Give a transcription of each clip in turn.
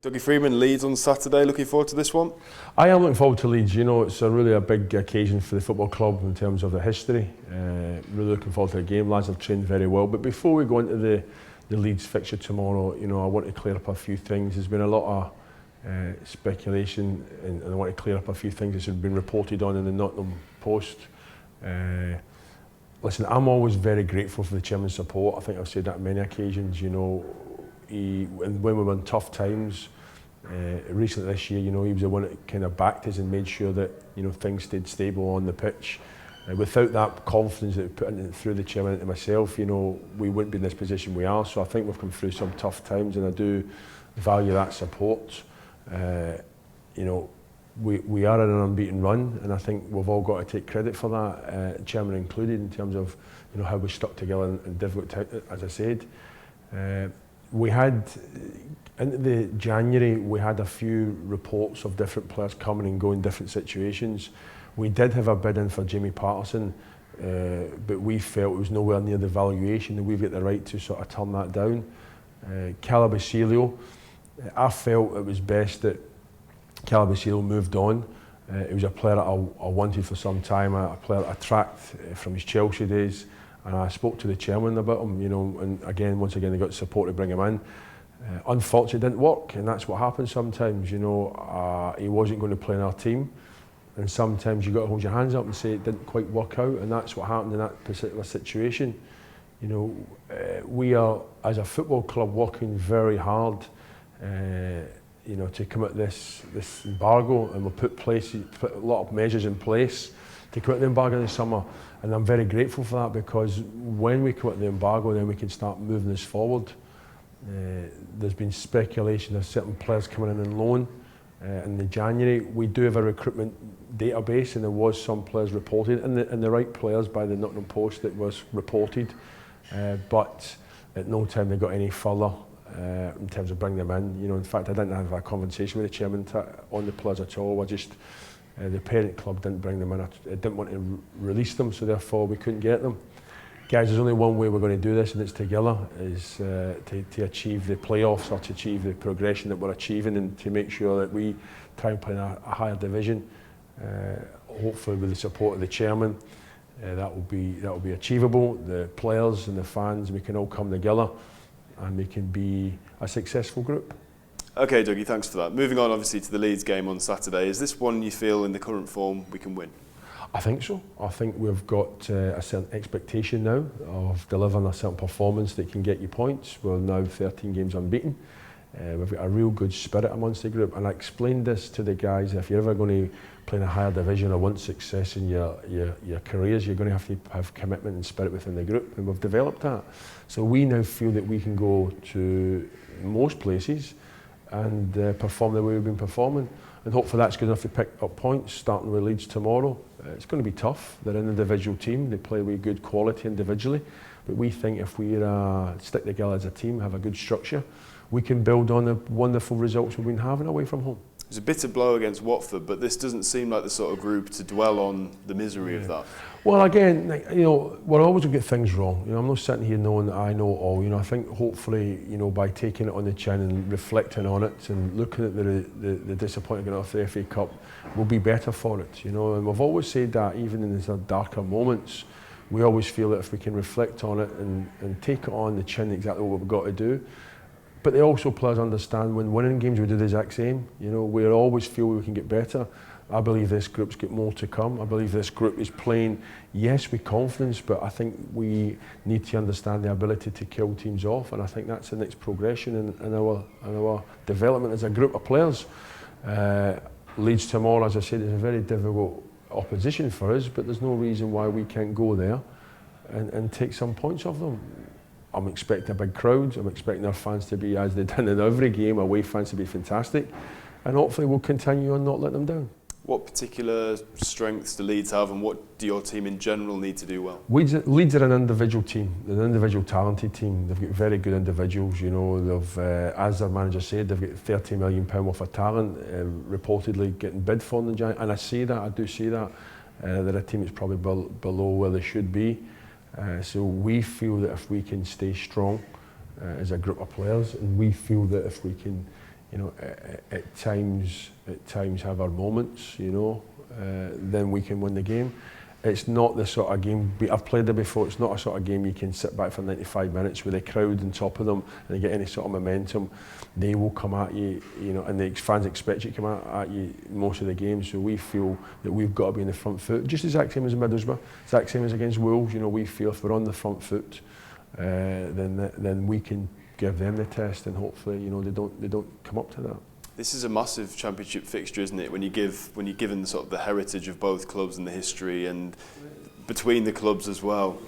Dougie Freedman, Leeds on Saturday. Looking forward to this one? I am looking forward to Leeds. You know, it's really a big occasion for the football club in terms of the history. Really looking forward to the game. Lads have trained very well. But before we go into the Leeds fixture tomorrow, you know, I want to clear up a few things. There's been a lot of speculation, and I want to clear up a few things that's been reported on in the Nottingham Post. Listen, I'm always very grateful for the chairman's support. I think I've said that on many occasions. You know, and when we were in tough times, recently this year, you know, he was the one that kind of backed us and made sure that, you know, things stayed stable on the pitch. Without that confidence that we put in through the chairman and myself, you know, we wouldn't be in this position we are. So I think we've come through some tough times, and I do value that support. You know, we are in an unbeaten run, and I think we've all got to take credit for that, chairman included, in terms of, you know, how we stuck together in difficult times, as I said. We had, in the January, we had a few reports of different players coming and going in different situations. We did have a bid in for Jamie Patterson, but we felt it was nowhere near the valuation, and we've got the right to sort of turn that down. Calabacillo, I felt it was best that Calabacillo moved on. He was a player that I wanted for some time, a player that I tracked from his Chelsea days. And I spoke to the chairman about him, you know, and once again, they got support to bring him in. Unfortunately, it didn't work, and that's what happens sometimes, you know. He wasn't going to play in our team, and sometimes you got to hold your hands up and say it didn't quite work out, and that's what happened in that particular situation. You know, we are, as a football club, working very hard, you know, to come at this embargo, and we'll put a lot of measures in place to come at the embargo this summer. And I'm very grateful for that, because when we come at the embargo, then we can start moving this forward. There's been speculation of certain players coming in on loan in the January. We do have a recruitment database, and there was some players reported, and the right players by the Nottingham Post that was reported, but at no time they got any further in terms of bringing them in. You know, in fact, I didn't have a conversation with the chairman on the players at all. The parent club didn't bring them in. I didn't want to release them, so therefore we couldn't get them. Guys, there's only one way we're going to do this, and it's together, is to achieve the playoffs, or to achieve the progression that we're achieving, and to make sure that we try and play in a higher division. Hopefully with the support of the chairman, that will be achievable. The players and the fans, we can all come together, and we can be a successful group. Okay, Dougie, thanks for that. Moving on, obviously, to the Leeds game on Saturday. Is this one you feel, in the current form, we can win? I think so. I think we've got a certain expectation now of delivering a certain performance that can get you points. We're now 13 games unbeaten. We've got a real good spirit amongst the group, and I explained this to the guys. If you're ever going to play in a higher division or want success in your careers, you're going to have commitment and spirit within the group, and we've developed that. So we now feel that we can go to most places and perform the way we've been performing, and hopefully that's good enough to pick up points, starting with Leeds tomorrow. It's going to be tough. They're an individual team. They play with good quality individually, but we think if we stick together as a team, have a good structure, we can build on the wonderful results we've been having away from home. It was a bitter blow against Watford, but this doesn't seem like the sort of group to dwell on the misery of that. Well, again, you know, we're always going to get things wrong. You know, I'm not sitting here knowing that I know it all. You know, I think hopefully, you know, by taking it on the chin and reflecting on it and looking at the disappointment off the FA Cup, we'll be better for it. You know, and we've always said that, even in these darker moments, we always feel that if we can reflect on it and take it on the chin, exactly what we've got to do. But they also, players understand, when winning games we do the exact same. You know, we always feel we can get better. I believe this group's got more to come. I believe this group is playing, yes, with confidence, but I think we need to understand the ability to kill teams off, and I think that's the next progression in our development as a group of players. Leeds tomorrow, as I said, is a very difficult opposition for us, but there's no reason why we can't go there and take some points off them. I'm expecting a big crowd. I'm expecting our fans to be, as they've done in every game, away fans to be fantastic, and hopefully we'll continue on not letting them down. What particular strengths do Leeds have, and what do your team in general need to do well? Leeds are an individual team, an individual talented team. They've got very good individuals. You know, they've, as their manager said, they've got £30 million worth of talent, reportedly getting bid for in the Giants. And I do see that. They're a team that's probably below where they should be. So we feel that if we can stay strong as a group of players, and we feel that if we can you know, at times have our moments, you know, then we can win the game. It's not the sort of game, I've played it before, it's not a sort of game you can sit back for 95 minutes with a crowd on top of them and they get any sort of momentum. They will come at you, you know, and the fans expect you to come at you most of the game, so we feel that we've got to be in the front foot, just the exact same as in Middlesbrough, exact same as against Wolves. You know, we feel if we're on the front foot, then we can give them the test, and hopefully, you know, they don't come up to that. This is a massive championship fixture, isn't it? When you're given sort of the heritage of both clubs and the history, and between the clubs as well.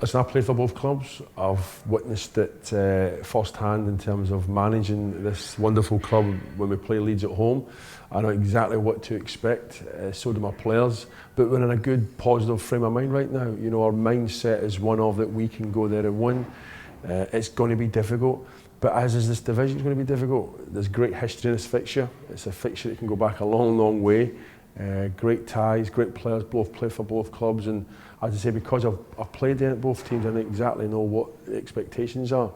Listen, I played for both clubs. I've witnessed it firsthand in terms of managing this wonderful club when we play Leeds at home. I know exactly what to expect, so do my players. But we're in a good, positive frame of mind right now. You know, our mindset is one of that we can go there and win. It's going to be difficult, but as is this division, it's going to be difficult. There's great history in this fixture. It's a fixture that can go back a long, long way. Great ties, great players, both play for both clubs, and as I say, because I've played in at both teams, I exactly know what the expectations are.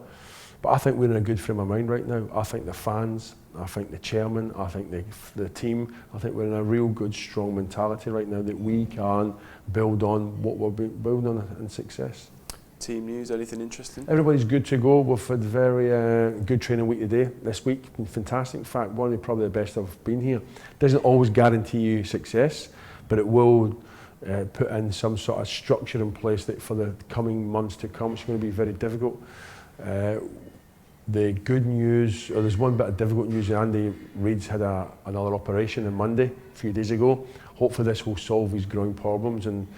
But I think we're in a good frame of mind right now. I think the fans, I think the chairman, I think the team, I think we're in a real good, strong mentality right now that we can build on what we're building on in success. Team news, anything interesting? Everybody's good to go. We've had very good training week today, this week. Been fantastic. In fact, one of probably the best I've been here. Doesn't always guarantee you success, but it will put in some sort of structure in place that for the coming months to come, it's going to be very difficult. The good news, or there's one bit of difficult news. Andy Reid's had another operation on Monday, a few days ago. Hopefully this will solve his groin problems and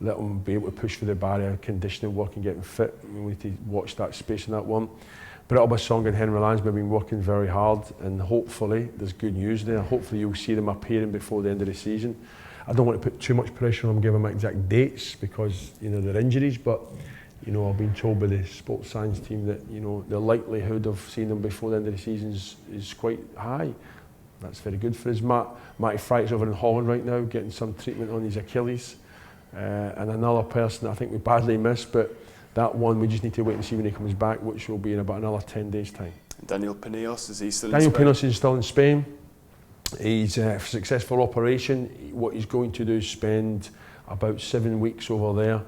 let him be able to push through the barrier, conditioning work and getting fit. We need to watch that space in that one. But Song and Henry Lansby have been working very hard, and hopefully there's good news there. Hopefully you'll see them appearing before the end of the season. I don't want to put too much pressure on them, give them exact dates because, you know, they're injuries, but you know, I've been told by the sports science team that, you know, the likelihood of seeing them before the end of the season is quite high. That's very good for us. Matty Fright's over in Holland right now, getting some treatment on his Achilles. And another person I think we badly missed, but that one we just need to wait and see when he comes back, which will be in about another 10 days' time. Daniel Pinillos, is he still Daniel in Spain? Pinillos is still in Spain. He's a successful operation. What he's going to do is spend about 7 weeks over there,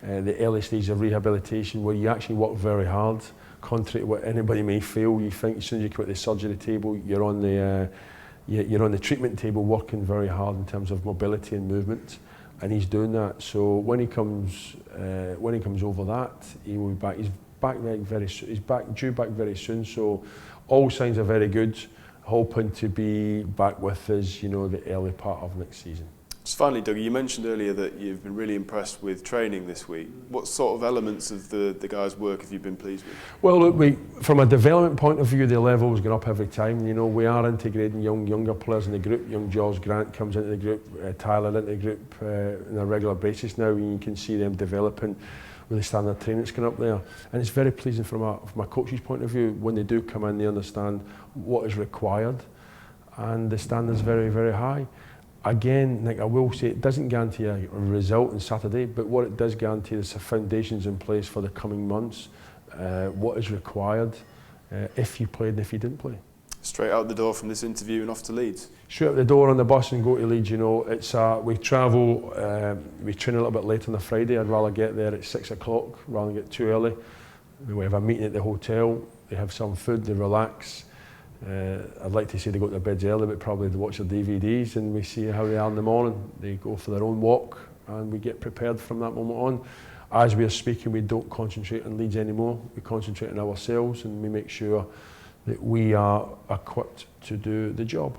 the early stage of rehabilitation, where you actually work very hard. Contrary to what anybody may feel, you think as soon as you come out the surgery table, you're on the treatment table working very hard in terms of mobility and movement. And he's doing that. So when he comes over that, he will be back. He's due back very soon. So all signs are very good. Hoping to be back with us, you know, the early part of next season. Just finally, Dougie, you mentioned earlier that you've been really impressed with training this week. What sort of elements of the guys' work have you been pleased with? Well, look, from a development point of view, the level has gone up every time. You know, we are integrating younger players in the group. Young George Grant comes into the group, Tyler into the group on a regular basis now, and you can see them developing with the standard training that's going up there. And it's very pleasing from a coach's point of view. When they do come in, they understand what is required, and the standard's very, very high. Again, like I will say, it doesn't guarantee a result on Saturday, but what it does guarantee is the foundations in place for the coming months, what is required if you played and if you didn't play. Straight out the door from this interview and off to Leeds? Straight out the door on the bus and go to Leeds, you know. It's we travel, we train a little bit late on the Friday. I'd rather get there at 6 o'clock rather than get too early. We have a meeting at the hotel, they have some food, they relax. I'd like to say they go to their beds early, but probably they watch their DVDs and we see how they are in the morning. They go for their own walk and we get prepared from that moment on. As we are speaking, we don't concentrate on Leeds anymore. We concentrate on ourselves and we make sure that we are equipped to do the job.